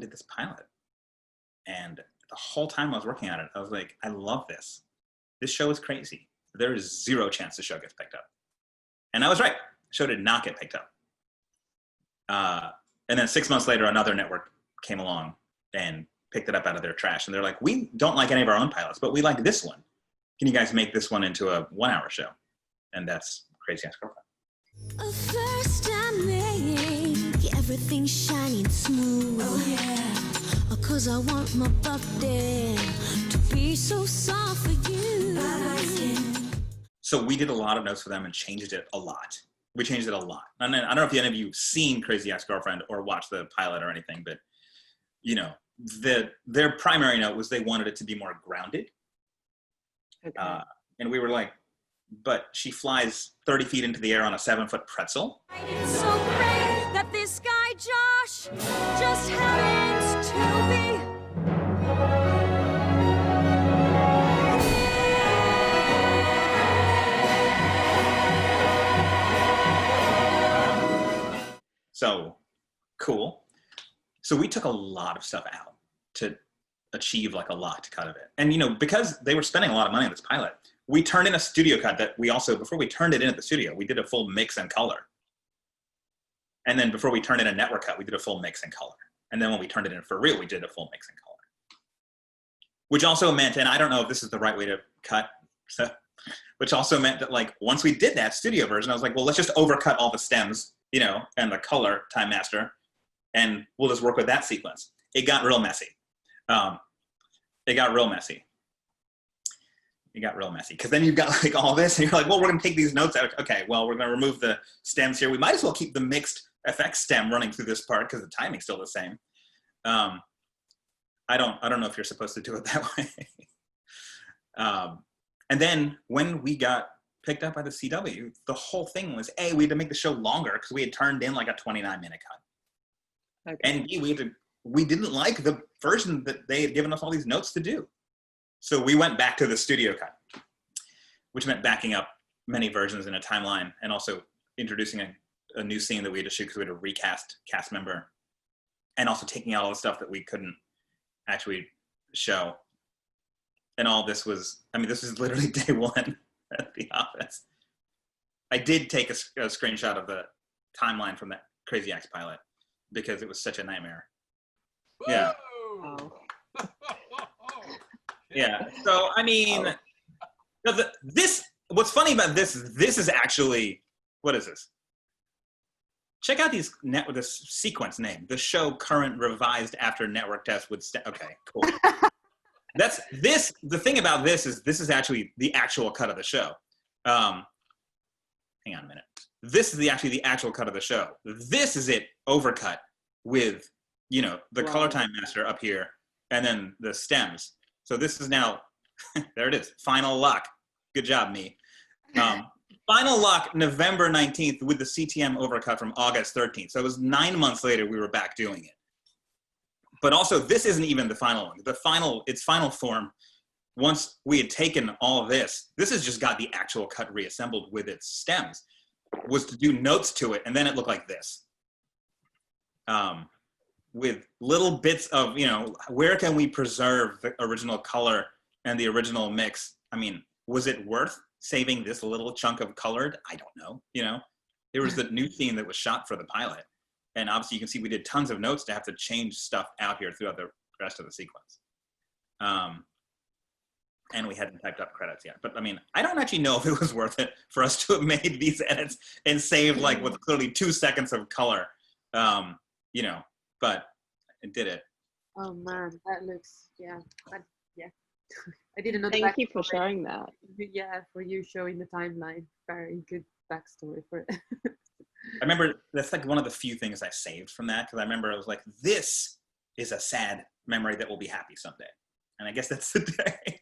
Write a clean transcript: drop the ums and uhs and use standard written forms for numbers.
did this pilot. And the whole time I was working on it, I was like, I love this. This show is crazy. There is zero chance the show gets picked up. And I was right. The show did not get picked up. And then 6 months later, another network came along and picked it up out of their trash. And they're like, we don't like any of our own pilots, but we like this one. Can you guys make this one into a 1-hour show? And that's Crazy Ex-Girlfriend. First I make everything shiny and smooth. Oh yeah. 'Cause I want my body to be so soft for you. So we did a lot of notes for them and changed it a lot. We changed it a lot. And then, I don't know if any of you have seen Crazy Ex-Girlfriend or watched the pilot or anything, but you know, their primary note was they wanted it to be more grounded. Okay. And we were like, but she flies 30 feet into the air on a 7-foot pretzel. It's so great that this guy Josh just happens to be. So cool. So we took a lot of stuff out to achieve like a lot cut of it. And you know, because they were spending a lot of money on this pilot, we turned in a studio cut that we also, before we turned it in at the studio, we did a full mix and color. And then before we turned in a network cut, we did a full mix and color. And then when we turned it in for real, we did a full mix and color. Which also meant, and I don't know if this is the right way to cut, so, which also meant that like, once we did that studio version, I was like, well, let's just overcut all the stems, you know, and the color Time Master, and we'll just work with that sequence. It got real messy. It got real messy. It got real messy. Because then you've got like all this, and you're like, well, we're going to take these notes out. Okay, well, we're going to remove the stems here. We might as well keep the mixed effects stem running through this part because the timing's still the same. I don't know if you're supposed to do it that way. And then when we got picked up by the CW, the whole thing was, A, we had to make the show longer because we had turned in like a 29-minute cut. Okay. And B, we didn't like the version that they had given us all these notes to do. So we went back to the studio cut, which meant backing up many versions in a timeline and also introducing a new scene that we had to shoot because we had to recast cast member, and also taking out all the stuff that we couldn't actually show. And all this was, I mean, this was literally day one at the office. I did take a screenshot of the timeline from that Crazy Ex pilot because it was such a nightmare. Yeah. Oh. Yeah. So, I mean, what's funny about this is actually, what is this? Check out this sequence name. The show current revised after network test with, okay, cool. The thing about this is actually the actual cut of the show. Hang on a minute. This is actually the actual cut of the show. This is it overcut with, you know, the color time master up here and then the stems. So this is now, there it is, final lock. Good job, me. Final lock, November 19th with the CTM overcut from August 13th. So it was 9 months later we were back doing it. But also, this isn't even the final one. Its final form, once we had taken all of this has just got the actual cut reassembled with its stems, was to do notes to it, and then it looked like this. With little bits of, you know, where can we preserve the original color and the original mix? I mean, was it worth saving this little chunk of colored? I don't know, you know? There was the new scene that was shot for the pilot. And obviously you can see we did tons of notes to have to change stuff out here throughout the rest of the sequence. And we hadn't typed up credits yet. But I mean, I don't actually know if it was worth it for us to have made these edits and save like with clearly 2 seconds of color, you know, but it did it. Oh man, that looks, yeah. I didn't know. Thank you for sharing that. Yeah, for you showing the timeline. Very good backstory for it. I remember that's like one of the few things I saved from that, because I remember I was like, this is a sad memory that will be happy someday. And I guess that's the day.